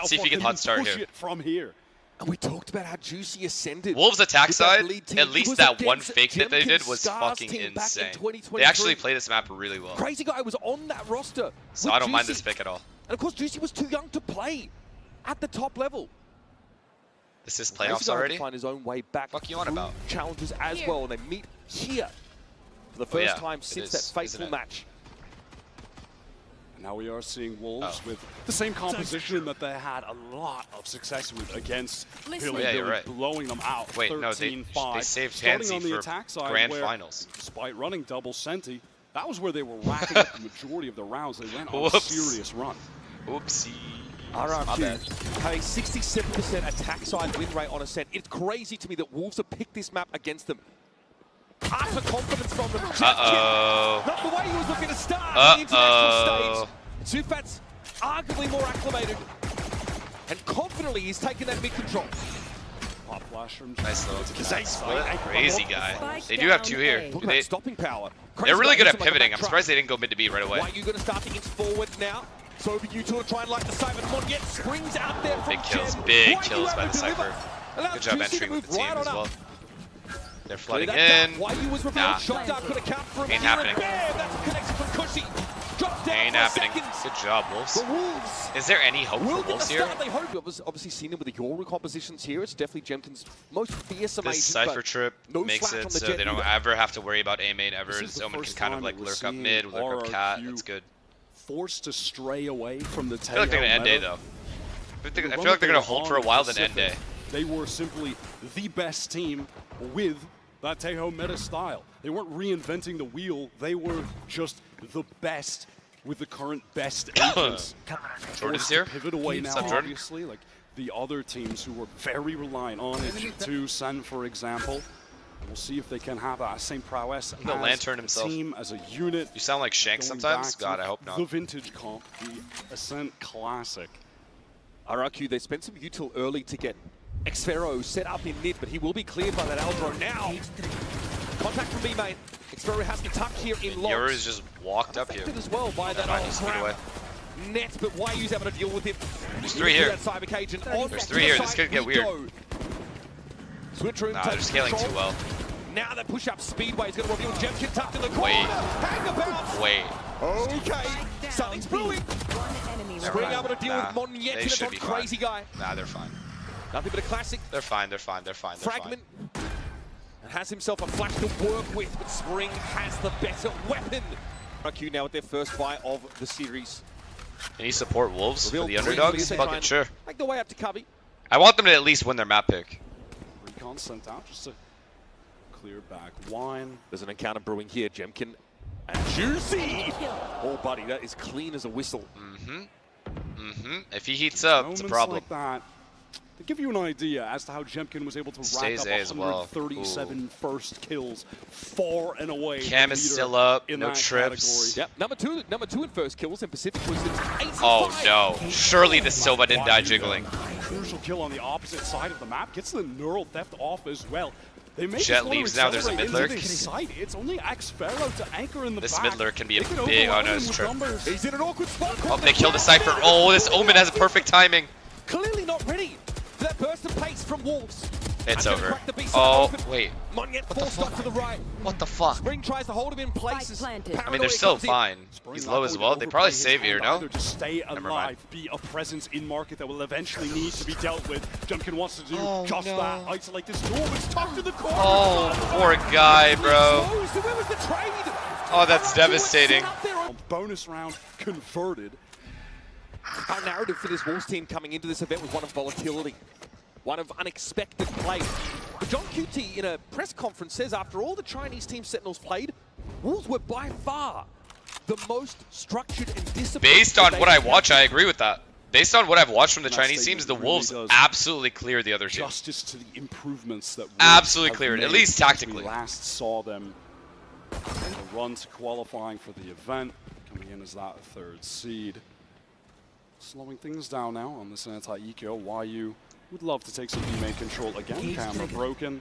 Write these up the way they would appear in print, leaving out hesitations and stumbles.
Let's see if he can hot start here. From here. And we talked about how Juicy ascended. Wolves attack side, at least that one against fake that they did was Stars fucking team back in insane. 2023. They actually play this map really well. Crazy Guy was on that roster. So I don't mind this pick at all. And of course, Juicy was too young to play at the top level. This is playoffs already? To find his own way back. Fuck you on about? Challenges as well, and they meet here for the first time since that fateful match. And now we are seeing Wolves with the same composition that they had a lot of success with against Billy, right. blowing them out. Wait, no, they saved Pansy for grand finals. Despite running double Senti, that was where they were racking up the majority of the rounds. They went on a serious run. Oopsie. RRQ having 67% attack side win rate on Ascent. It's crazy to me that Wolves have picked this map against them. Utter confidence from them. Uh-oh. Not the way he was looking to start on the international stage. Sufat's arguably more acclimated. And confidently he's taken that mid control. Pop flash from nice little crazy guy. They do have two here. Stopping power. They're really good at pivoting. I'm surprised they didn't go mid to B right away. Why are you going to start against forward now? So over you two are trying like the Simon Monyet springs out there from big kills by the Cypher. Good job entering with the team as well. They're flooding in. Nah, ain't happening. Ain't happening. Good job, Wolves. Is there any hope for Wolves here? Obviously seen him with the Yoru compositions here. It's definitely Jemkin's most fearsome agent. This Cypher trip makes it so they don't ever have to worry about A main ever. Someone can kind of like lurk up mid, lurk up cat. That's good. Forced to stray away from the I feel like they're going to end day, though. I feel like they're going to hold for a while, then end day. They were simply the best team with that Tejo meta style. They weren't reinventing the wheel. They were just the best with the current best agents. Jordan's here. Pivot away now, obviously. Like the other teams who were very reliant on it. G2, Sen, for example. We'll see if they can have that same prowess as Lantern himself. A team, as a unit. You sound like Shank sometimes? God, I hope not. The vintage comp, the Ascent Classic. RRQ, they spent some util early to get Xfero set up in mid, but he will be cleared by that Aldro now. Contact from B main. Xfero has to tuck here in logs. Yoru's just walked up here. As well by that net, but why use able to deal with him? There's three here. There's three here. This could get weird. Nah, they're scaling too well. Now the push-up speedway is going to reveal Jemkin tucked in the corner. Wait. Okay. Something's brewing. Being able to deal with Monyet and Crazy Guy. Nah, they're fine. Nothing but a classic. They're fine. Fragment. And has himself a flash to work with, but Spring has the better weapon. RRQ now with their first buy of the series. Can you support Wolves for the underdogs? Fucking sure. Make the way up to Covey. I want them to at least win their map pick. Recon sent out just to clear back wine. There's an encounter brewing here. Jemkin and Juicy. Oh, buddy, that is clean as a whistle. If he heats up, it's a problem. Like that, to give you an idea as to how Jemkin was able to rack up 137 first kills far and away. Cam is still up, no trips. Yep, number two in first kills in Pacific was 85. Oh no, surely the Silva didn't die jiggling. Crucial kill on the opposite side of the map, gets the neural theft off as well. They make Jet leaves now, there's a mid lurk. It's only Xfero to anchor in the this back. mid lurk can be a big, oh no, it's trip. He's in an awkward spot. Oh, they killed the Cypher. Oh, this Omen has perfect timing. Clearly not ready for that burst of pace from Wolves. It's over. Oh, wait. Monyet forced up to the right. What the fuck? Spring tries to hold him in place. I mean, they're still fine. He's low as well. They probably save here, no? Just stay alive, be a presence in market that will eventually need to be dealt with. Jemkin wants to do just that. Isolate this door, it's tucked to the corner. Oh, poor guy, bro. Oh, that's devastating. Bonus round converted. Our narrative for this Wolves team coming into this event was one of volatility, one of unexpected play. But John QT in a press conference says after all the Chinese team Sentinels played, Wolves were by far the most structured and disciplined. Based on what I watch, I agree with that. Based on what I've watched from the Chinese teams, the Wolves absolutely cleared the other team. Justice to the improvements that absolutely cleared, at least tactically. We last saw them the run to qualifying for the event, coming in as that third seed. Slowing things down now on this anti-eco. YU would love to take some B-main control again. Camera broken.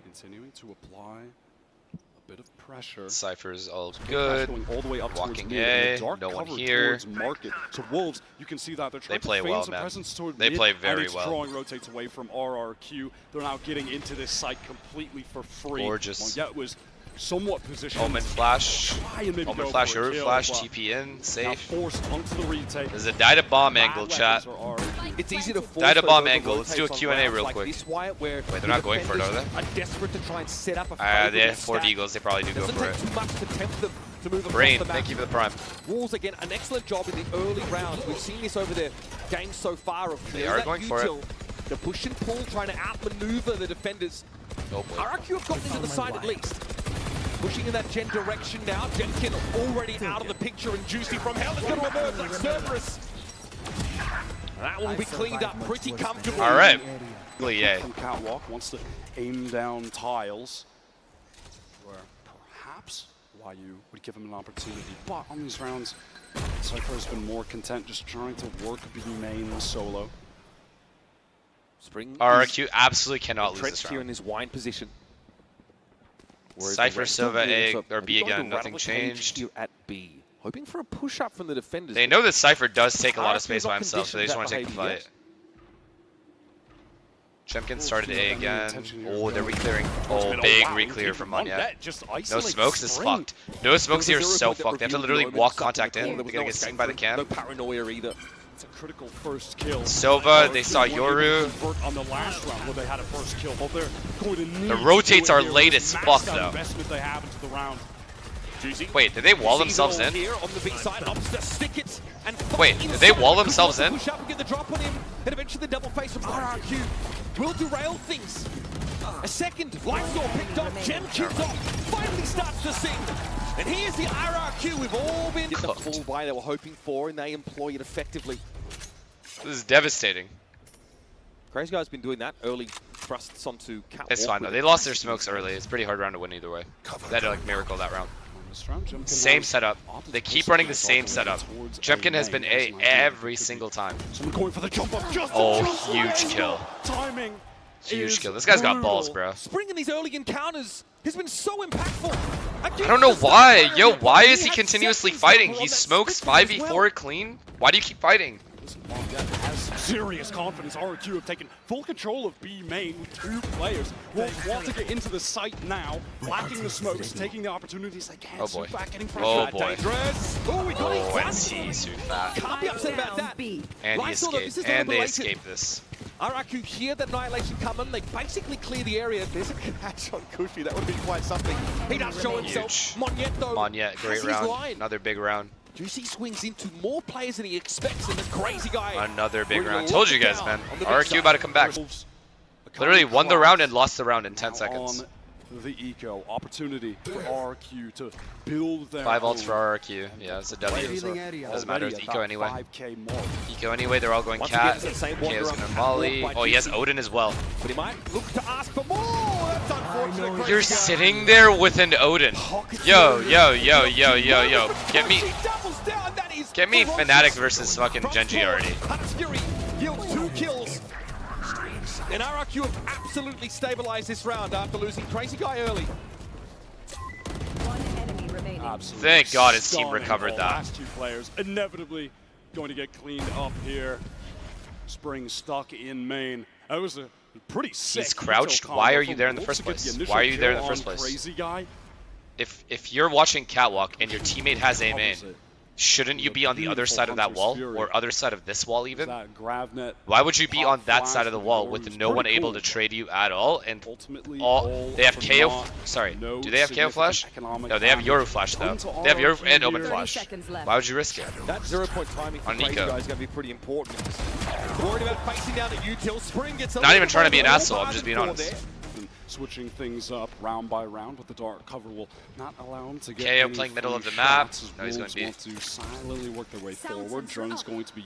Continuing to apply a bit of pressure. Cypher's all good. Going all the way up Walking towards A, dark no one cover here. towards market. So Wolves, you can see that they're trying play to feign well, some man. presence toward They mid, play very and well. drawing rotates away from RRQ. They're now getting into this site completely for free. Gorgeous. Monget was somewhat positioned. Omen flash. Try and maybe Omen go flash, for a Yoru kill, flash, but TP in, now safe. forced onto the retake. There's a die to bomb angle, Bad chat. weapons are RRQ. It's easy to force Die to those bomb over angle. Let's do a rotates on Q&A rounds real like quick. This, Wyatt, where Wait, they're not going for it, are they? are desperate to try and set up a They favourable have 4 stack. Deagles. They probably do go Doesn't for take it. too much to tempt them to move Brain, across the map. thank you for the prime. Wolves again, an excellent job in the early rounds. We've seen this over their games so far. Of They are going for it. The push and pull, trying to outmaneuver the defenders. Oh boy. RRQ have gotten into the side at least. Pushing in that Gen direction now. Jenkin already out of the picture, and Juicy from hell is going to emerge like Cerberus. That will be cleaned up pretty comfortably. All right. Yeah. From Catwalk wants to aim down tiles, where perhaps YU would give him an opportunity. But on these rounds, Cypher has been more content just trying to work B main solo. Spring RRQ absolutely cannot lose entrenched this here in round. his wine position. Whereas Cypher, the rest Silva, of the A, Wolves or are B going to again, nothing rattle the cage changed. here at B, hoping for a push up from the defenders. They know that Cypher does take a lot of RRQ space by not himself, so they just want to take the conditioned that fight. Chempkin started A again. Intention here. Oh, they're re-clearing. Oh, Oh, big wow, re-clear from Monget. Just No isolates smokes is Spring. fucked. No smokes here There was is a so 0 point that fucked. They have to revealed literally the walk moment contact up in. the They're corner. gonna There get was no seen by the escape cam. from it. No paranoia either. It's a critical first kill. Silva, they saw Yoru. On the last round where they had a first kill, but they're going to need The rotates to do it are here late with as maxed fuck, out though. investment they have into the round. Juicy. Wait, did they wall Sees it themselves all in? Here on the B side, opts to stick it and fight Wait, did they inside. wall themselves Could in? Push up and get the drop on him, and eventually the double face from RRQ will derail things. A second, Lightsaw picked up, Gem kicked off, finally starts to sing. And here's the RRQ we've all been... The full buy they were hoping for, and they employ it effectively. This is devastating. Crazy Guy's been doing that, early thrusts onto Catwalk. It's fine though. They lost their smokes early. It's a pretty hard round to win either way. They had to like miracle that round. Same setup. They keep running the same setup. Jemkin has been A every single time. Someone going for the jump off. Oh, huge kill. Timing. Huge kill. This guy's got balls, bro. Spring in these early encounters has been so impactful. I don't know why. Yo, why is he continuously fighting? He smokes 5v4 clean. Why do you keep fighting? Has serious confidence. RRQ have taken full control of B main with 2 players. Wolves want to get into the site now, blocking the smokes, taking the opportunities they can. Oh boy. Back getting pressure. Oh boy. Dangerous. Oh, we got Oh, it. and see Sufat. Can't be upset about that. And he Lightsaw, though, this escaped. is And they deliberated. escaped this. RRQ hear the Annihilation coming. They basically clear the area. There's a catch on Kushi. That would be quite something. He does show himself. Huge. Monget, though, Monget, great has his round. line. Another big round. Juicy swings into more players than he expects, and the Crazy Guy. Another big We're round. gonna Told you lock it guys, down man. on the big RRQ side. about to come back. Literally won the round and lost the round in 10 seconds. On the eco opportunity for RRQ to build their 5 ults own. for RRQ. Yeah, it's a W. Doesn't matter. It's eco anyway. 5K more. Eco anyway. They're all going Once cat. again, it's the same K is wander gonna up. molly. By Oh, he has Juicy. Odin as well. But he might look to ask for more. That's unfortunate. Crazy You're Guy. sitting there with an Odin. Yo, yo, yo, yo, yo, yo. Get me. He doubles down. That is Get me ferocious. Fnatic versus fucking From Genji four, already. Hunter's Fury yields 2 kills. And RRQ have absolutely stabilized this round after losing Crazy Guy early. One enemy remaining. Absolutely Thank God his team stunning. recovered The that. last 2 players inevitably going to get cleaned up here. Spring stuck in main. That was a pretty sick. He's crouched. combo Why are you from there in the Wolves first to get the place? initial Why are you there in the kill first on place? Crazy Guy. If you're watching Catwalk and your teammate has A main, Covers it. shouldn't you be on the other Beautiful side of that Hunter's wall? Fury. Or other side of this wall even? That Gravnet Why would you be pop on that flash side of the from wall Yoru with was no one pretty able cool. to trade you at all? And Ultimately, all they have for KO. naught. Sorry, No do they have KO flash? economic No, they have damage. Yoru flash though. Into They have Yoru RRQ and Omen here. flash. 30 seconds left. Why would you risk it? That 0-point timing for On Crazy Nico. Guy is going to be pretty important. Worried about facing down the util. Spring gets a Not even little trying to be an more asshole, I'm just being margin for honest. there. And switching things up round by round, but the dark cover will not allow him to get KO any playing middle of free the map. shots as No, he's Wolves going want to silently work their way forward. Drone's going to be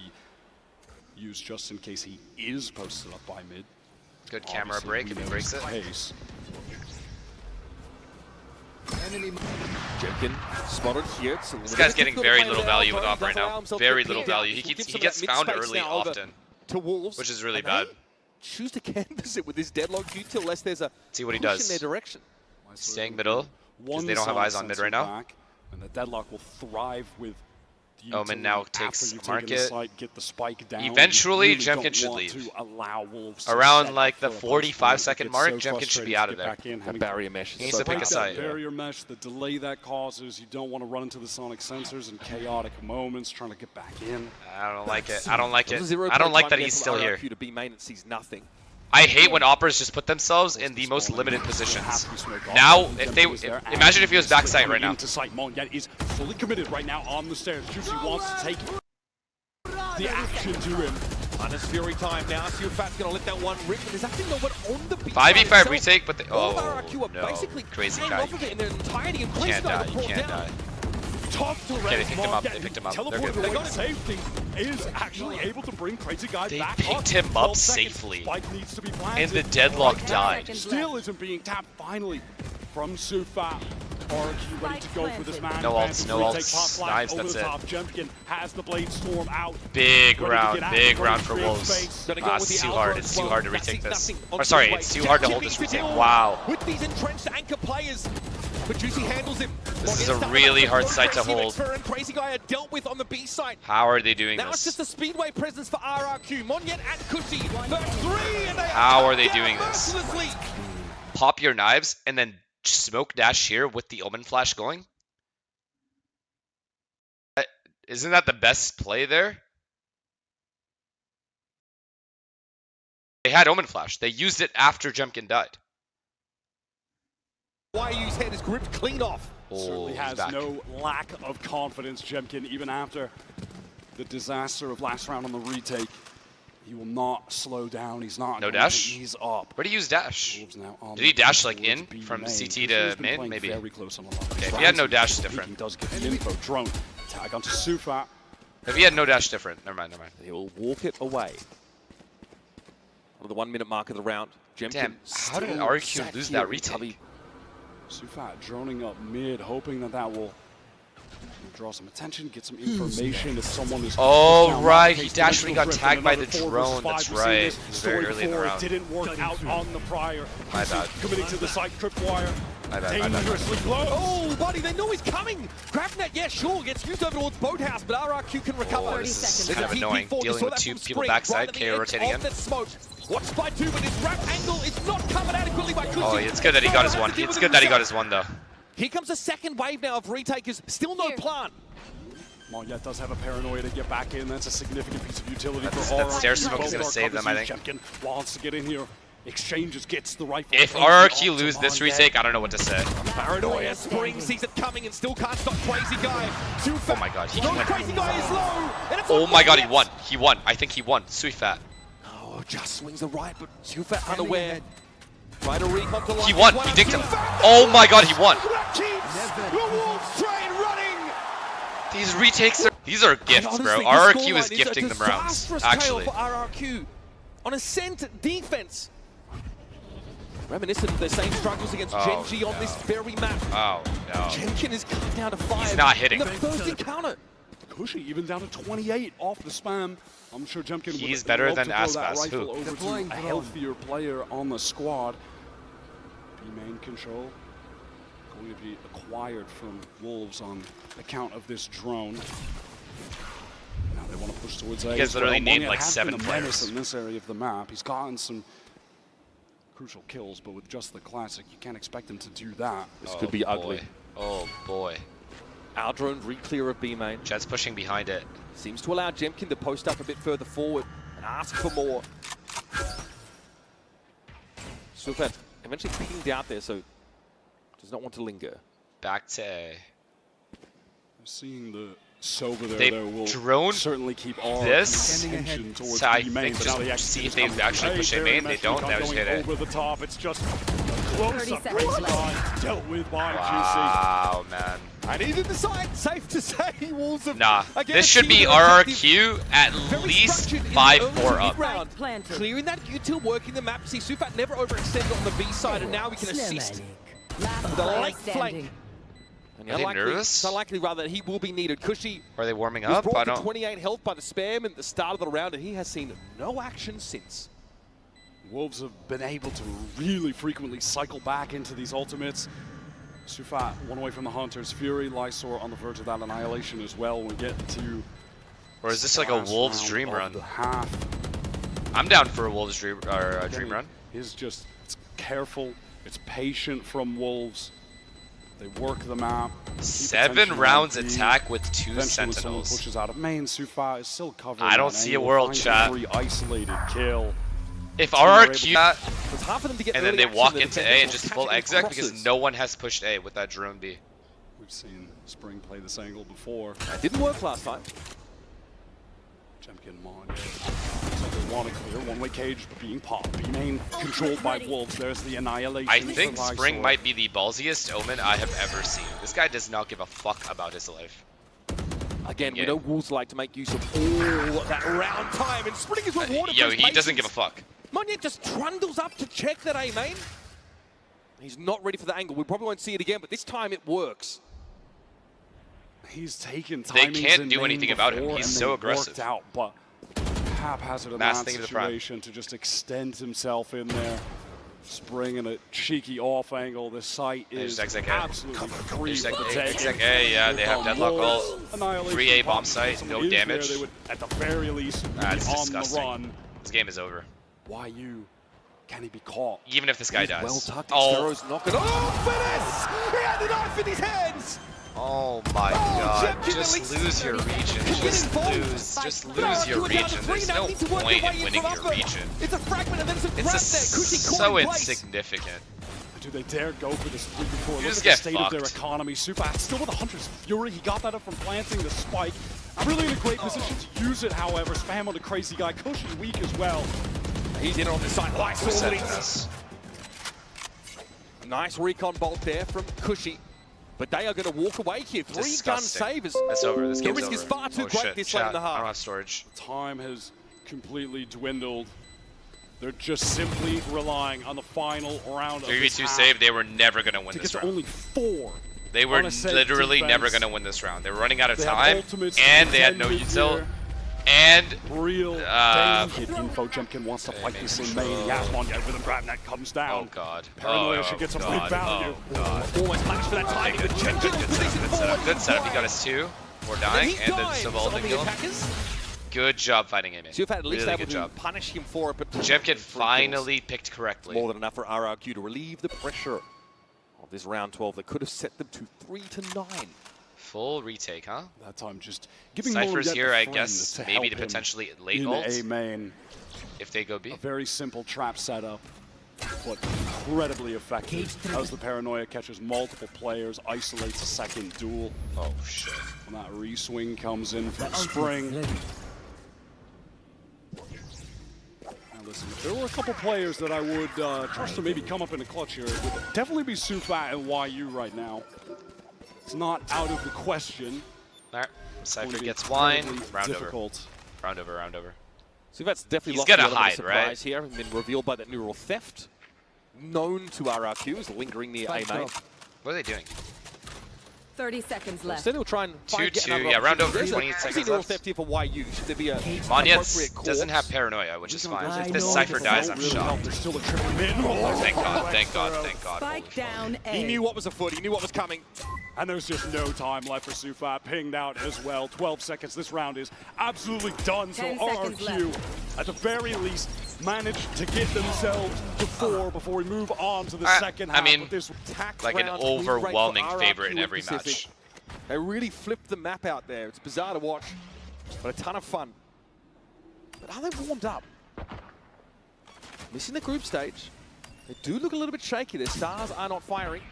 used just in case he is posted up by mid. Good camera Obviously, break if he knows breaks the it. pace. Jemkin spotted here. It's a This little guy's bit getting difficult very to play little with value Alpha. with Op Does right allow now. himself to Very get little pinned down. value. He We'll give gets some of that found mid-space early now over often, to Wolves, which is really and bad. they choose to canvas it with this deadlock util unless there's a See what he push does. in their direction. Staying middle. one they don't have side eyes on mid sensor right now. back, and the deadlock will thrive with the Omen utility now after takes you've taken the market. site, get the spike down. Eventually, You really Jemkin don't should want leave. to allow Wolves to Around set like up the for a 45-second post-plant. mark, It gets so Jemkin should be frustrating out to of get there. back in, The having barrier mesh He is needs so to pick a break that site. barrier mesh, the delay that causes. You don't want to run into the sonic sensors in chaotic moments, trying to get back in. I don't like it. I don't like There's it. a 0 I don't point like time that there he's from still here. RRQ to B main and sees nothing. I hate when operas just put themselves in the most limited positions. Now, imagine if he was backside right now. Into sight, Monget is fully committed right now on the stairs. Juicy wants to take the action to him. Minus Fury time now. Sufat's going to let that one rip, but there's actually no one on the B 5v5 retake, but they, All of oh RRQ are no, basically crazy hanging guy. off of it in their entirety, and You can't die, you brought can't down. die. Tough to Okay, they picked him up, they picked him up. They're Teleport good. away to safety is actually able to bring Crazy Guy They back picked up. him up 12 seconds. safely. Spike needs to be And planted. the deadlock died. Still isn't being tapped finally from Sufat. RRQ ready to go for this man. No ults, no ults. Knives, over that's the it. top. Jemkin has the Blade Storm out. Big Ready to round, get out big in round front for of Wolves. space. Gonna go Ah, with it's the too Alpha hard, as it's too well. hard to That's retake it, this. nothing on Or sorry, the it's way. too hard to hold Jimmy this retake. Fidel Wow. With these entrenched anchor players. But Juicy handles him. This is a really hard site to hold. And Crazy Guy are dealt with on the B side. How are they doing Now it's this? just a speedway presence for RRQ. Monget and Kushi. First three, and they How are they down doing this? mercilessly. Pop your knives and then smoke dash here with the Omen flash going? Isn't that the best play there? They had Omen flash. They used it after Jemkin died. YU's head is gripped clean off. Certainly he's has back. no lack of confidence, Jemkin, even after the disaster of last round on the retake. He will not slow down. He's not No going dash? to ease up. Where do you use dash? Wolves now on Did he the dash like towards in B from main. CT Kushi to has been mid? playing Maybe. Very close on a lot of Okay, if rounds. he had no dash, Peeking different. does get the info. Drone tag onto Sufat. If he had no dash, different. Never mind, never mind. He will walk it away. On the 1 minute mark of the round. Jemkin Damn, how did still RRQ sat lose here that in retake? Cubby. Sufat droning up mid, hoping that that will draw some attention, get some information if someone is. Oh, down right, that he case, dashed when he got Griffin, tagged by another the 4 drone, versus that's 5. We've seen right. this It was story very early in the before. It round. didn't work out on the prior. My bad. Committing to the side, tripwire. My bad, my bad. Dangerously close. Oh, buddy, they know he's coming. Grabbing that, yeah, sure, gets used over towards Boathouse, but RRQ can recover. Oh, this is There's kind a of TP annoying. forward. You Dealing saw with that 2 from people Spring, backside, right at the KO edge rotating of in. that smoke. Watched by 2, but his wrap angle is not covered adequately by Kushi. Oh, it's good that he got his one. It's good that he got his one, though. Here comes a second wave now of retakers. Still no plan. Monget does have a paranoia to get back in. That's a significant piece of utility That's- for that RRQ. stair smoke is gonna Both save are them, I covers. think. Jemkin wants to get in here. Exchanges, gets the rifle. If Crazy RRQ off to lose this Monget. retake, I don't know what to say. Paranoia, Spring sees it coming and still can't stop Crazy Guy. Oh my god, he No, can win. Crazy Guy is low. And it's Oh on my god, he Monget. won. He won. I think he won. Suifat. Oh, just swings the right, but Sufat unaware. Trying to recon to He line. won. One He up, dinked him. Sufat. Oh my god, he won. That keeps the Wolves train running. These retakes are... These are gifts, And bro. honestly, RRQ this is scoreline gifting them a rounds. disastrous Actually. tale for RRQ. On Ascent defense. Reminiscent of their same struggles against Oh, Genji on this very map. Oh, no. Jemkin is cut down to 5. He's not hitting. In the first encounter. Kushi even down to 28 off the spam. I'm sure Jemkin He's would better love than to throw that Aspas. rifle Who? over Deploying to a drone. healthier player on the squad. B-main control going to be acquired from Wolves on account of this drone. Now they want to push towards A. You guys as well. literally named Monget like has 7 been a menace players. in this area of the map. He's gotten some crucial kills, but with just the classic, you can't expect him to do that. This could be ugly. Oh boy. Our drone re-clear of B main. Jet's pushing behind it. Seems to allow Jemkin to post up a bit further forward and ask for more. Sufat eventually picking out there, so does not want to linger. Back to A. Seeing the Sova there, They though, will droned certainly keep our this attention towards to, I B main. think, but just now the see if execution's they actually coming. push A Very main. They messy don't. They gun just going hit it. over the top. It's just a close-up 30 seconds left. dealt with by Wow, man. And he's in the side. Safe to say, Wolves have Nah, again this should be achieved an objective. RRQ at Very least structured in the 5-4 early up. round. Planted. Clearing that util, working the map. See, Sufat never overextended on the B side, and now we can assist. Last The player late standing. flank. And Are they nervous? It's unlikely, rather, that he will be needed. Kushi Are they warming was up? I brought to don't. 28 health by the spam at the start of the round, and he has seen no action since. Wolves have been able to really frequently cycle back into these ultimates. Sufat, one away from the Hunter's Fury. Lysor on the verge of that annihilation as well. We get to. Or is this like a last Wolves round dream of run? the half. I'm down for a Wolves dream or a dream run. Is just it's careful, it's patient from Wolves. They work the map. keep 7 attention rounds on B. attack with 2 Eventually, when someone sentinels. pushes out of main, Sufat is still covering. I don't that see a angle, world, finds chat. Free isolated kill. If Team are able RRQ that, It's hard for them to get and then early they action, walk the into A defenders and will just catch full it in exec because crosses. no one has pushed A with that drone B. We've seen Spring play this angle before. It didn't work last time. Champion Mon. So they want to clear one-way cage being popped. B main controlled by Wolves. There's the annihilation. I think for Spring Lysor. might be the ballsiest Omen I have ever seen. This guy does not give a fuck about his life. Again, Yeah. we know Wolves like to make use of all that round time, and Spring is rewarded Yo, for his he doesn't give a patience. fuck. Monyet just trundles up to check that A main. He's not ready for the angle. We probably won't see it again, but this time it works. He's taken They timings can't in do main anything about him. before, He's and so they aggressive. Worked out, but haphazard in Mass that thing to the prime. situation to just extend himself in there. Spring in a cheeky off angle. This site is There's exec A. absolutely free Exec for the A, taking. exec A, yeah, they have deadlock ult. Annihilation 3A bomb pop. site, Someone no is there, damage. They would, at the very least, be That's on disgusting. the run. This game is over. YU, can he be caught? Even if this guy He's dies. well tucked. Oh, Sparrow's not gonna. Oh, FNS! He had the knife in his hands! oh my Oh, god. Champion Just at least lose your region. Get Just involved. lose. Just But lose your RRQ are down to region. 3 There's now, no need to work point their way in in winning from your upper. region. It's a fragment and then some grab there. It's Cushy caught so in place. insignificant. Do they dare go for this 3-4? Look just at the get state of their fucked. economy. Supat still with the Hunter's Fury. He got that up from planting the spike. I'm really in a great position to use it, however. Spam on the crazy guy. Cushy weak as well. He's in on the side. Who said Lysor this? nice recon bolt there from Cushy. But they are going to walk away here. 3 gun Disgusting. savers. That's over. This The game's risk over. is far too Oh, great shit. this late in Chat, the I don't half. have storage. Time has completely dwindled. They're just simply relying on the final round of this 3v2 half save, they were never going to win to get this to round. only 4. They were on a set literally never defense. going to win this round. They were running out of They have time, ultimates and they had no defended util, here. and Real hit info. Jumpkin wants to fight this in main. Yasmon yet with a grab that comes down. oh god. Paranoia oh, should get some god. big value. Oh god. Almost punished for that timing. Good, But good, Jenkins good was setup, facing good setup, forward. good setup. He got us 2. We're And dying, he and then dives Silva ult on the the kill. attackers. Good job fighting him. So if at least Really able good to job. punish him for it, but Jemkin 3 finally kills. picked correctly. More than enough for RRQ to relieve the pressure of this round 12 that could have set them to 3-9. Full retake, huh? That time just giving Cypher's Moliette here, the I friends guess, to maybe help to him potentially late in ult A main. if they go B. A very simple trap setup, but incredibly effective. As the Paranoia catches multiple players, isolates a second duel. Oh shit. When that re-swing comes in from Spring. Now listen, if there were a couple players that I would trust to maybe come up in a clutch here, it would definitely be Sufat and YU right now. It's not out of the question. Alright. It's going Cypher to be gets wine. incredibly Round over. difficult. Round over, round over. So that's definitely He's lost gonna the element hide, of surprise right? here and been revealed by that neural theft. Known to RRQ as lingering near A main. What are they doing? 30 seconds left. Instead he'll try and find 2-2, another yeah, round over, opportunity. There's 28 a seconds neural left. theft here for YU. Should there be a Monyet doesn't have paranoia, which is fine. If this Cypher dies, I'm shocked. There's still a triple mid. Oh, thank god, thank god, thank god. Holy Spike fuck. down A. He knew what was afoot. He knew what was coming. And there's just no time left for Sufat. Pinged out as well. 12 seconds. This round is absolutely done. So 10 seconds RRQ, at the very least, managed to get themselves to 4 before we move on to the second half. I mean, of this Attack like an round, win rate for overwhelming RRQ favorite in and every Pacific. match. They really flipped the map out there. It's bizarre to watch, but a ton of fun. But are they warmed up? Missing the group stage. They do look a little bit shaky. Their stars are not firing.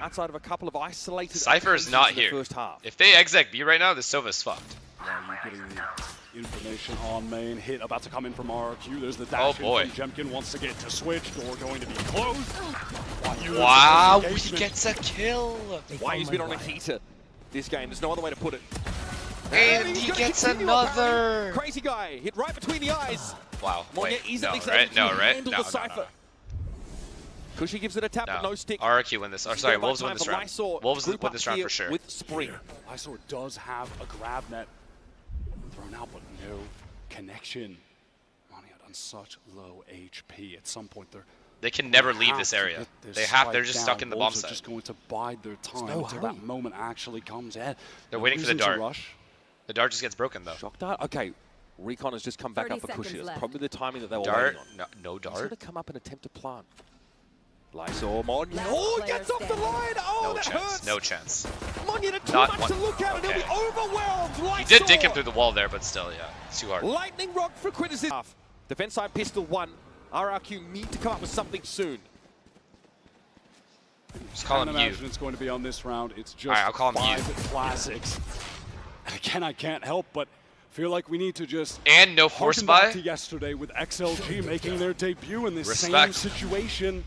Outside of a couple of isolated Cypher is occasions not in the here. first half. If they exec B right now, the Silva's fucked. Now you're getting the information on main. Hit about to come in from RRQ. There's the dash Oh, boy. in from Jemkin. Wants to get to switch. Door going to be closed. Wow, he Engagement. gets a kill. YU's been on a heater this game. There's no other way to put it. And he's he gonna gets continue apparently. another. Crazy guy. Hit right between the eyes. Wow, wait, Monyet no, easily right, no, able to right, handle no, the no, Cypher. Cushy gives it a tap, but no stick. RRQ win this. Or sorry, Thereby Wolves win time this for round. Lysor. Wolves Group win up this round here for sure. with Spring. Lysor does have a grab net thrown out, but no connection. Monyet on such low HP. At some point, they're They can never leave this area. They're just stuck in the bomb site. site. Just going to bide their time no until hurry. that moment actually comes in. They're waiting for the dart. Rush. The dart just gets broken though. Shock dart? Okay. Recon has just come back 30 up for Cushy. seconds That's left. probably the timing that they were Dart? waiting on. No He's dart. going to come up and attempt to plant. Lysol, Mon. Last Oh, he player gets off the standing. line. Oh, No that chance. hurts. No chance. Mon, too Not much one. to look at, and he'll be Okay. overwhelmed. He Lysol. did dig him through the wall there, but still, yeah, it's too hard. Lightning Rock for criticism. Defense side pistol 1. RRQ need to come up with something soon. Just call I him can't you. imagine it's going to be on this round. It's just Alright, I'll call him 5 classics. And again, I can't help but feel like we need to just And no force harken back buy. to yesterday with XLG making their debut in this same Respect. situation.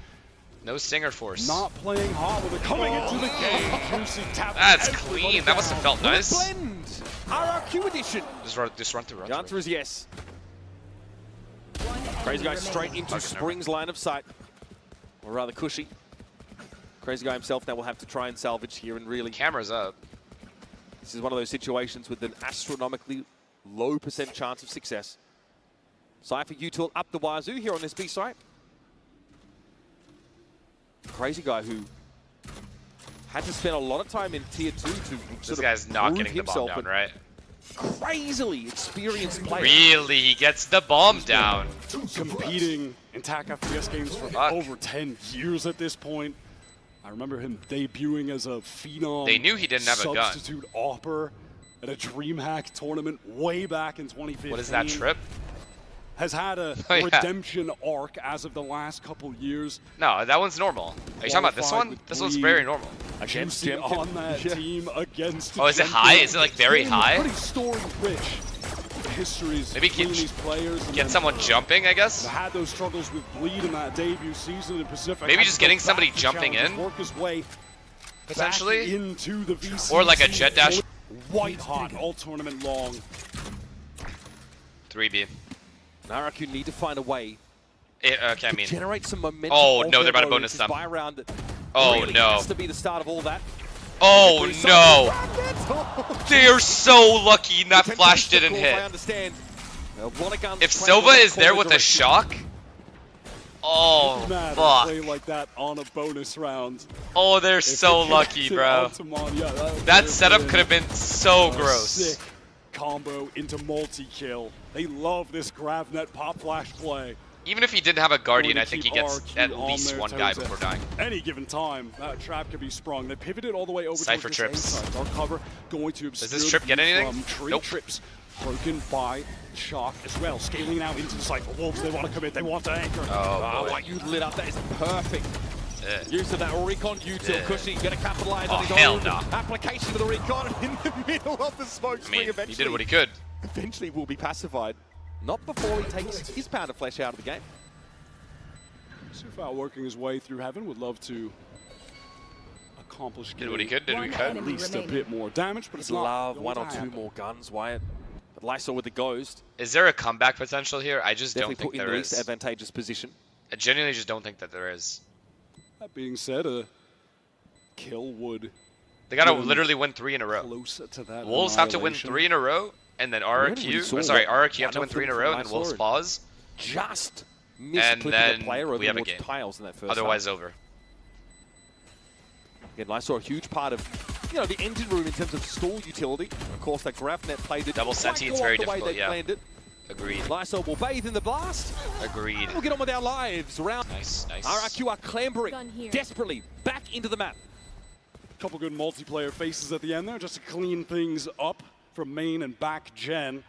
No stinger force. Not playing hot with it coming into the game. Juicy tap. That's clean. That must have felt nice. Blend. RRQ edition. Just run through. The answer is yes. Crazy guy straight into Okay, Spring's line of sight. Or rather, Cushy. Crazy guy himself now will have to try and salvage here, and really, Camera's up. this is one of those situations with an astronomically low % chance of success. Cypher util up the wazoo here on this B site. Crazy guy who had to spend a lot of time in tier 2 to This sort guy's of not prove getting the bomb himself, down, but right? crazily experienced player. Really? He gets the bomb down. Competing in TAC FPS games for Fuck. over 10 years at this point. I remember him debuting as a phenom. They knew he didn't have a gun. substitute AWPer at a DreamHack tournament way back in 2015. What is that trip? Has had a Oh, yeah. redemption arc as of the last couple years. No, that one's normal. Are you talking about this Qualified one? with This one's Bleed. very normal. Against Juicy Jemkin. on that Yeah. team against. Oh, is it Jemkin. high? Is it, like, very Game high? Pretty story-rich. Histories Maybe between get- these players. and Get then someone jumping, I guess. had those struggles with Bleed in that debut season in Pacific. Maybe Had just to go getting back somebody to jumping challenges, in, work his way potentially. back into the VC Or like a jet dash. White hot all tournament long. 3B. RRQ need to find a way Okay, I to mean. generate some momentum. Oh, off no, their they're about to road. bonus This them. buy round that Oh, really no. has to be the start of all that. Oh, no. no! They're so lucky that flash didn't I hit. understand. A lot of guns If trained Silva on that is there corner with a direction. shock. Oh, Mad to fuck. play like that on a bonus round. Oh, they're If so it lucky, connected bro. onto Mon, yeah, That would've setup been could have been so a gross. Sick combo into multi-kill. They love this GravNet pop flash play. Even if he didn't have a Guardian, Going I to think he keep gets RRQ at on least their one guy toes before at dying. Any given time, that trap could be sprung. They pivoted all the way over Cypher towards trips. this A side. Dark cover going to obscure this trip the get view anything? From tree Nope. trips. Broken by Shock as well. Scaling now into the Cypher Wolves. They want to commit. They want to anchor. Oh, boy. What you lit up, that is perfect. Ugh. Use of that recon util. Yeah. Cushy gonna capitalize Oh, on his hell own no. application of the recon in the middle of the smoke I screen. mean, Eventually, he did what he could. eventually will be pacified. Not before he takes his pound of flesh out of the game. Sufal working his way through heaven. Would love to accomplish Did what he could, did what he One could. at enemy least remaining. a bit more damage, but it's not Love going one to or two happen. more guns, Wyatt. But Lysol with the Ghost. Is there a comeback potential here? I just Definitely don't think put in the there least is. advantageous position. I genuinely just don't think that there is. That being said, a kill would They gotta Yeah. literally win 3 in a row. closer to that. Wolves have to win annihilation. 3 in a row, and then RRQ. saw Sorry, what RRQ have to one win 3 in a from row, and then Lysol Wolves and- pause. Just And misclipping then a player over we have a towards game. tiles in that first Otherwise, half. over. Again, Lysol a huge part of the engine room in terms of stall utility. Of course, that GravNet played it. Double quite senti, it's go very off the way difficult, they yeah. planned it. Agreed. Lysol will bathe in the blast. Agreed. We'll get on with our lives. Round. Nice, nice. RRQ are clambering Gun here. desperately back into the map. Couple good multiplayer faces at the end there, just to clean things up from main and back gen.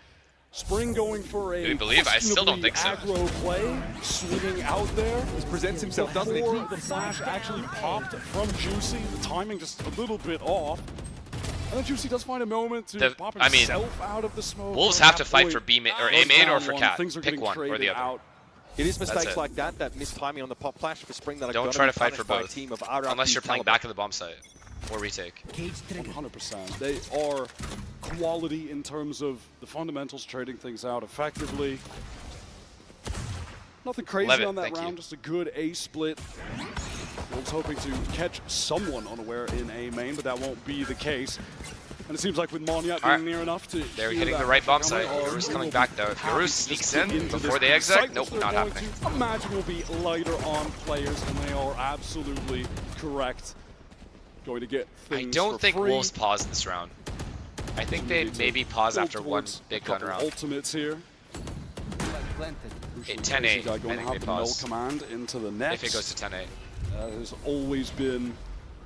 Spring going for a Do we believe? I still don't think so. aggro play, swinging out there. This presents himself, doesn't Before it? the flash actually popped from Juicy, the timing just a little bit off. And then Juicy does find a moment to pop I mean, himself out of the smoke. Wolves At have to that fight point, for B main or A goes main or down for one. Cat. Things are Pick getting one or the traded other. out. It is mistakes it. like that missed timing on the pop flash for Spring that are Don't gonna try be to fight for punished by a both. team of RRQ Unless you're playing caliber. back of the bomb site. Or retake. 100%. They are quality in terms of the fundamentals, trading things out effectively. Nothing crazy Love it, on that thank you. round, just a good A split. Wolves hoping to catch someone unaware in A main, but that won't be the case. And it seems like with Monyet All right. being near enough to They're hear hitting that the right bomb coming, site. Yoru's coming back though. If Yoru sneaks in into before this they exit, site, nope, they're not going happening. to imagine will be lighter on players, and they are absolutely correct. Going to get I things don't for think free. Wolves pause this round. I think they maybe pause after one Towards big a gun couple round. Ultimates here. At Crucially, 10-8, Casey I going think to they have the null pause. command into the next. If it goes to 10-8. Has always been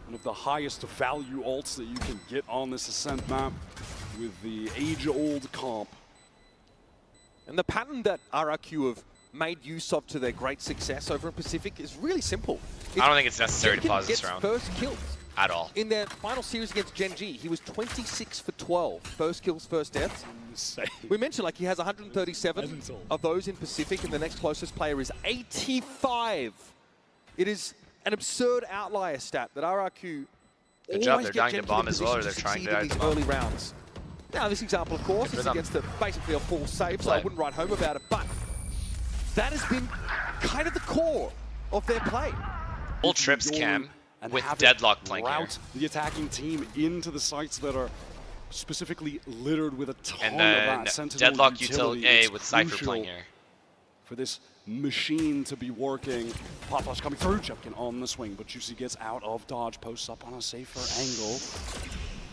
one of the highest value ults that you can get on this Ascent map with the age-old comp. And the pattern that RRQ have made use of to their great success over in Pacific is really simple. I don't think it's necessary to Jenkins pause this gets round first kills. at all. In their final series against Gen G, he was 26 for 12. First kills, first deaths. Insane. We mentioned like he has 137 Mental. of those in Pacific, and the next closest player is 85. It is an absurd outlier stat that RRQ Good job, always they're get dying to Jenkins bomb in as well, or position they're trying succeed to in die to these bomb. early rounds. Now this example, of course, Good is for them. against basically a full save, so I Play. wouldn't write home about it, but that has been kind of the core of their play. Full trips cam And with have it Deadlock playing here. route the attacking team into the sites that are specifically littered with a ton And of then that Sentinel Deadlock utility. util A It's with Cypher crucial playing here. for this machine to be working. Pop flash coming through, Jepkin on the swing, but Juicy gets out of dodge, posts up on a safer angle.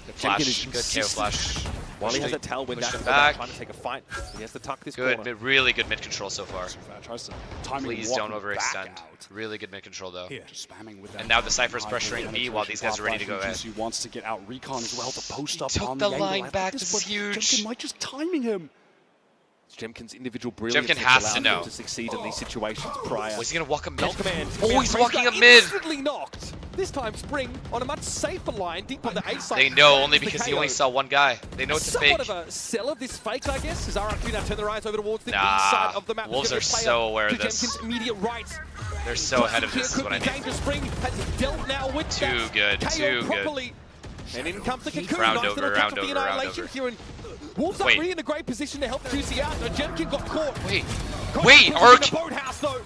Good Jenkins is flash, good KO consistent. flash. While he has a Pushed tailwind pushed out him to back. trying to take a fight, he has to tuck this Good, corner. really good mid control so far. Tries to timing Please walking don't back overextend. out. Really good mid control though. Just spamming with that. And now the Cypher's high pressuring B while these guys are ready to go A. Juicy wants to get out Recon as well to post up took on the the line angle. I back, think this but is huge. Jepkin might just timing him. It's Jemkin's individual brilliance Jemkin that's has to allowed him know. to succeed in these situations prior. Was he gonna walk a mid? Null command. Oh, he's Command walking a Freezer mid! Instantly knocked. This time Spring on a much safer line, deep on the A side. They know only The because he KO. only saw one guy. They know it's a Somewhat fake. of a sell of this fake, I guess, as RRQ now turn their eyes over towards the B Nah, side of the map. Wolves Gonna are play so up aware of to this. Jemkin's immediate right. They're so ahead of Here this is could what I be need. dangerous. Spring has dealt now with Too that good, KO too good. properly. And in comes the Cocoon. Round Nice over, little touch round of the over, round annihilation over. here. And Wolves are Wait. really in a great position to help Juicy out. No, Jemkin got caught. Wait, Got wait, caught in RRQ. the boathouse though.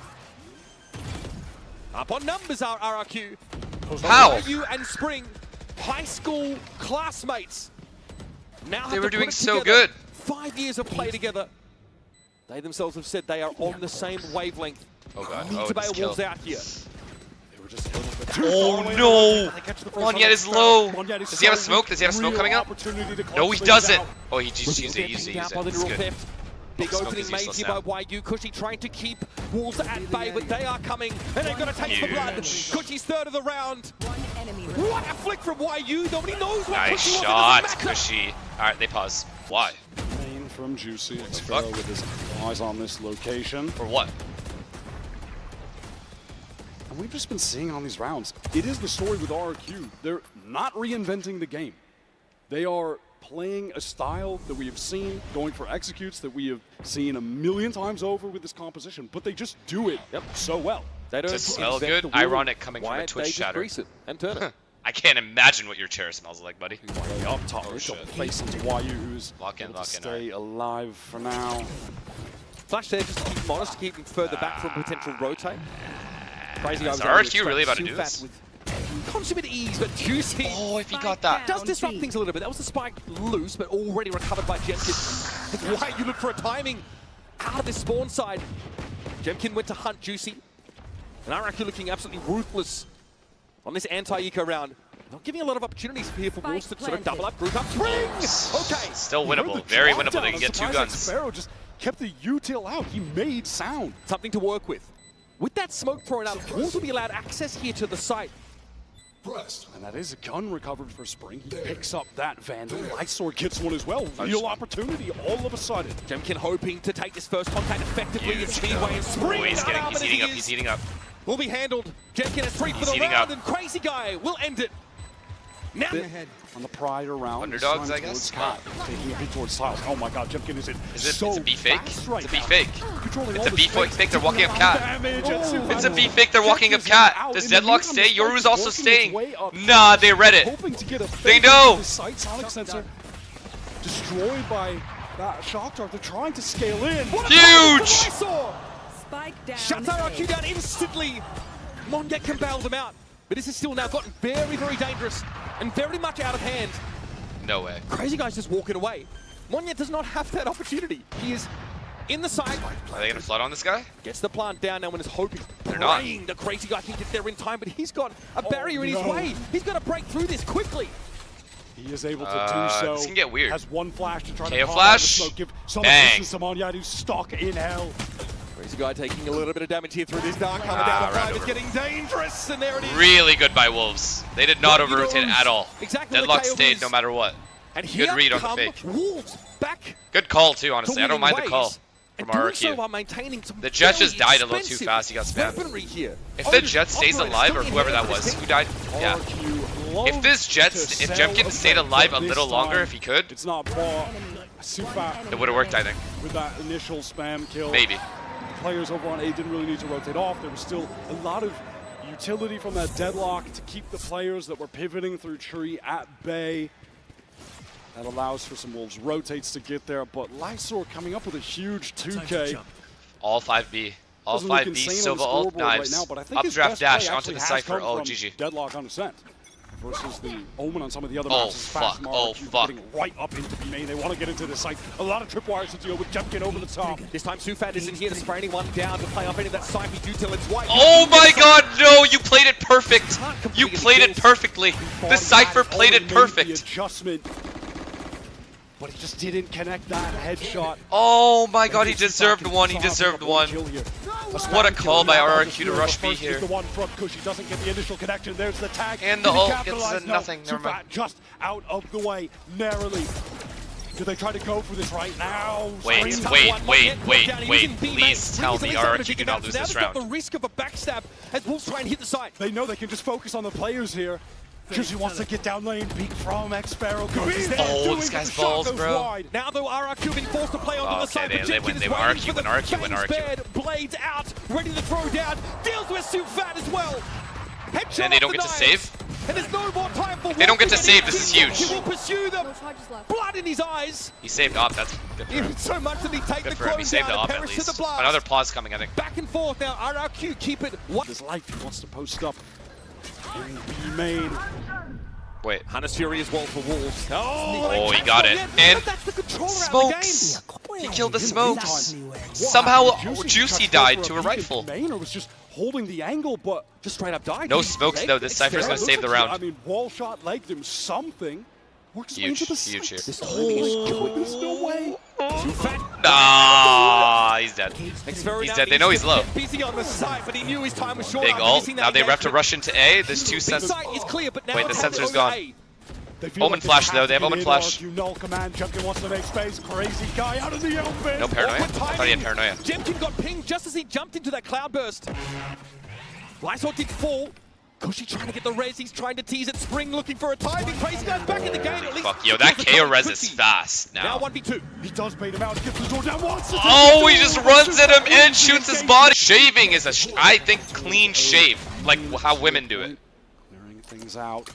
Up on numbers are RRQ. How? You and Spring, high school classmates. Now have They to were put doing it so together. good. 5 years of play together. They themselves have said they are on the same wavelength. Oh god, Need oh to this bail kill. Wolves out here. They were just a little bit too Oh far away. no! They catch the first Monyet one. is low. Monyet is Does he have a so smoke? Does he have a smoke real coming up? opportunity to No, close he things doesn't. out. Oh, he just used it, Reveal used it, their used ping out by it. the It's neural good. theft. Big Smoke opening is made useless here now. by YU. Cushy trying to keep Wolves at bay, but they are coming, and they're going to taste the blood. Huge. Cushy's third of the round. One enemy remaining. What a flick from YU. Nobody knows what Nice Cushy was. It shot, doesn't matter. Cushy. Alright, they pause. Why? Main from Juicy. fuck? Xfero with his eyes on this location. For what? And we've just been seeing on these rounds, it is the story with RRQ. They're not reinventing the game. They are playing a style that we have seen, going for executes that we have seen a million times over with this composition, but they just do it so well. They don't Does it smell invent good? the wheel. Ironic coming from Why a don't Twitch they just chatter. grease it and turn it. I can't imagine what your chair smells like, buddy. Up top, Oh, got shit. face into YU, who's Lock in, able to lock in, stay alive for now. Flash there just to keep him honest, to keep him further back from potential rotate. Crazy Is guys RRQ really about to do this? with consummate ease, but Juicy Oh, if he got that. does disrupt things a little bit. That was the spike loose, but already recovered by Jemkin. That's why you look for a timing out of this spawn side. Jemkin went to hunt Juicy. And RRQ looking absolutely ruthless on this anti-eco round. Not giving a lot of opportunities here for Wolves to sort of double up, group up, spring! Okay. Still He heard winnable. the Very drop winnable. down. They can I'm get 2 surprised guns. Xfero just kept the util out. He made sound. Something to work with. With that smoke thrown out, Wolves will be allowed access here to the site. And that is a gun recovered for Spring. He picks up that Vandal. Lightsword gets one as well. Real opportunity all of a sudden. Jemkin hoping to take this first contact effectively. Huge And Speedway and Spring. Oh, he's unarmed as he heating up, is, he's heating up. will be handled. Jemkin has 3 for He's the heating round, up. and Crazy Guy will end it. Now, On the prior round. Underdogs, this I time guess? towards Scott, taking a hit towards Styles. Oh my god, Jemkin is in Is it? so It's a B fake? fast right It's a B now. fake. Controlling It's all a the B space, fake. They're walking up taking a lot of cat. damage at Suvan. It's a B fake. They're walking up Jemkin's cat. out. Does In the Deadlock meantime, stay? the Spike Yoru's is also working its staying. way up. Nah, they read it. Hoping to get a They fake know. into the site. Sonic Sensor destroyed by that shock dart. They're trying to scale in. what a Huge! I saw. Spike down. Shuts RRQ down instantly. Monyet can bail them out. But this has still now gotten very, very dangerous and very much out of hand. No way. Crazy Guy's just walking away. Monya does not have that opportunity. He is in the side. Are they gonna flood on this guy? Gets the plant down now and is hoping, They're not. praying the Crazy Guy can get there in time, but he's got a barrier in his way. He's got to break through this quickly. He is able to do so. This can get weird. Has one flash to try KO to pop flash. out the smoke. Give some Bang. assistance to Monya, who's stuck in hell. Crazy Guy taking a little bit of damage here through this dark cover Ah, down. round The five is over. getting dangerous, and there it is. Really good by Wolves. They did not What he over-rotate knows at all. exactly where the Deadlock KO stayed is. no matter what. And Good here read on the come fake. Wolves back. Good call too, honestly. I don't mind the ways, call and from doing so RRQ. while maintaining some The Jet just very died a little too expensive fast. He got spammed. weaponry here. If the Jet stays alive, or whoever that was, who died? Yeah. If this Jet, if Jemkin stayed alive a little longer, if he could, It's not bought. Super it would have worked, I think. with that initial spam kill. Maybe. Players over on A didn't really need to rotate off. There was still a lot of utility from that deadlock to keep the players that were pivoting through tree at bay. That allows for some Wolves rotates to get there, but Lysor coming up with a huge 2K. All 5B. All Doesn't look 5B, insane on the Silva ult, scoreboard right knives. now, but I think his Updraft best dash play onto actually the has Cypher. come Oh, from GG. Deadlock on Ascent versus the Omen on some of the other Oh, maps. It's fast fuck. from Oh, RRQ fuck. Getting right up into B main. They want to get into the site. A lot of tripwires to deal with. Jemkin over the top. This time Sufat isn't here to spray anyone down to play off any of that side. We do till it's white. Oh my god, no! You played it perfect! You played it perfectly! The Cypher played it The perfect! adjustment, but he just didn't connect that headshot. Oh my god, he deserved one, he deserved one. What a call by RRQ to rush B here. The one front Cushy doesn't get the initial connection. There's the tag. And the Did he ult capitalize? gets No. nothing, never mind. Sufat just out of the way, narrowly. Do they try to go for this right now? Wait, Scream. wait, please tell me RRQ do not lose this round. The risk of a backstab as Wolves try and hit the side. They know they can just focus on the players here. Cushy wants to get down lane, peek from X-Sparrow. Oh, this guy's balls, bro. Now though, RRQ being forced to play onto the Okay, side, but they Jemkin win, is they win. waiting RRQ for the win, RRQ win, bang RRQ. spared, blades out, ready to throw down, deals with Sufat as well. Headshot And they off don't the get to knives. save? And there's no more time for They don't get to Wolves save, get this is in. huge. He will pursue them. No charges left. Blood in his eyes. He saved up, that's good for him. Even so much that he take Good the for him, he close saved down the and up at perish to the least. blast. Another pause coming, I think. Back and forth now. RRQ keep it. His life, he wants to post up in B main. Wait. Hunter's Fury as well for Wolves. Oh, he got it. And that's the controller smokes. out of the game. He killed the smokes. What Somehow happened? Juicy tried died go to for a peek at rifle. Main, or was just holding the angle, but Just straight up died. No He smokes legged though, this Cypher's Xterra. gonna save the round. I mean, wall shot legged him something. Works his way Huge, into the huge site. here. This There's no way. Ah, he's dead. Xterra He's now dead. They know needs he's to low. get busy on the side, but he knew his time was short. Big after ult. missing Now that they ref to engagement. rush into A. There's two Big sets. site is clear, but now Wait, the it's sensor's over gone. A. They feel Omen like they flash, have though. to They have get Omen in. flash. RRQ null command. Jemkin wants to make space. Crazy guy out of the open. No paranoia? I Awkward thought he had timing. paranoia. Jemkin got pinged just as he jumped into that cloudburst. Lysor did fall. Cushy trying to get the res, he's trying to tease it. Spring looking for a timing. Crazy guy's back in the game at least. Fuck, yo, that KO res is fast Now now. 1v2. He does bait him out. He gets the door down once. Oh, he just runs at him and shoots his body. Shaving is I think, clean shave. Like how women do it. Clearing things out.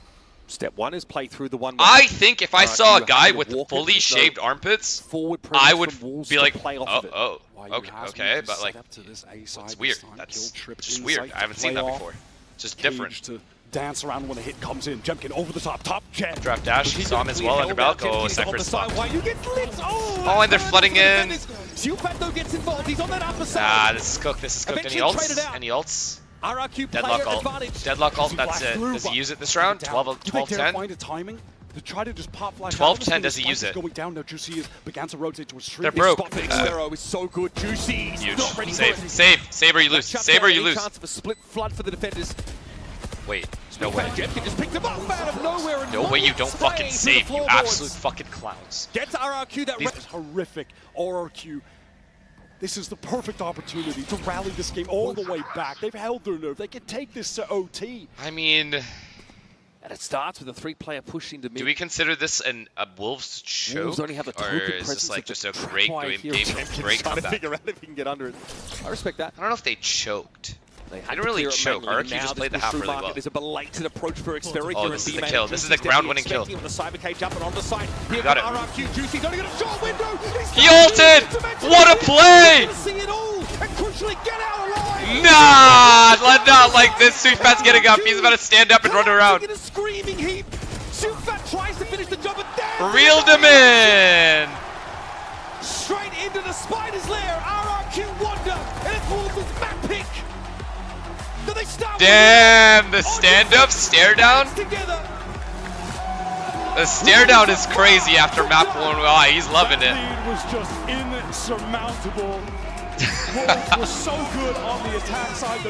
Step one is play through the one. I think if I saw a guy with walk it, fully there's no shaved armpits, forward I presence would from Wolves be to like, play off oh, of it. oh, Why you okay, ask me okay, to but like, set up to this A side it's this weird. time, That's kill trip just inside weird. I haven't seen that playoff. before. It's just Cage different. to dance around when a hit comes in. Jemkin over the top jet. Draft dash, saw him as well under Balco. Oh, Cypher's fucked. Why you get lit? Oh, and they're flooding in. Sufat though gets involved. He's on that upper Ah, side. this is cooked. This is cooked. Any Eventually traded ults? out. Any ults? RRQ Deadlock player ult. advantage. Deadlock ult, He that's flashed it. through, Does he but use it this round? down. 12, Do they 12 dare 10? find a timing to try to just pop flash 12, out? 10, The does he spike use is it? Going down now. Juicy began to rotate towards They're street. broke. Spot for Xterra is so good. Juicy. He's Huge. not ready for Save, it. save or you lose. Shut Save or down. you Any lose. chance of a split flood for the defenders. Wait, no way. Jemkin just picked him up out of nowhere. And No way you don't spraying fucking through the save, you floorboards. absolute fucking clowns. Gets RRQ that. This is horrific. RRQ. This is the perfect opportunity to rally this game all the way back. They've held their nerve. They can take this to OT. I mean, And it starts with a three-player push into mid. do we consider this a Wolves choke? Wolves only have a or token is presence this like of the just a trap great wire game, here. great Jemkin's trying to comeback? figure out if he can get under it. I respect that. I don't know if they choked. They They didn't really choke. RRQ just played the half really well. There's a belated approach for Xterra Oh, here this in is the B-main. kill. This is the Juicy's ground-winning kill. expecting him on the cyber cage up and on the side. Here Got comes it. RRQ. Juicy's only got a short window. He ulted! What a play! See it all and crucially get out alive. Nah, not like this. Sufat's getting up. He's about to stand up and run around. In a screaming heap. Sufat tries to finish the job, but damn! Reeled him in. Straight into the spider's lair. RRQ Wonder. And it's Wolves' map pick. Do they start? Damn, the stand-up stare down. Together. The stare down is crazy after map 1. Oh, he's loving it. That lead was just insurmountable. Wolves were so good on the attack side.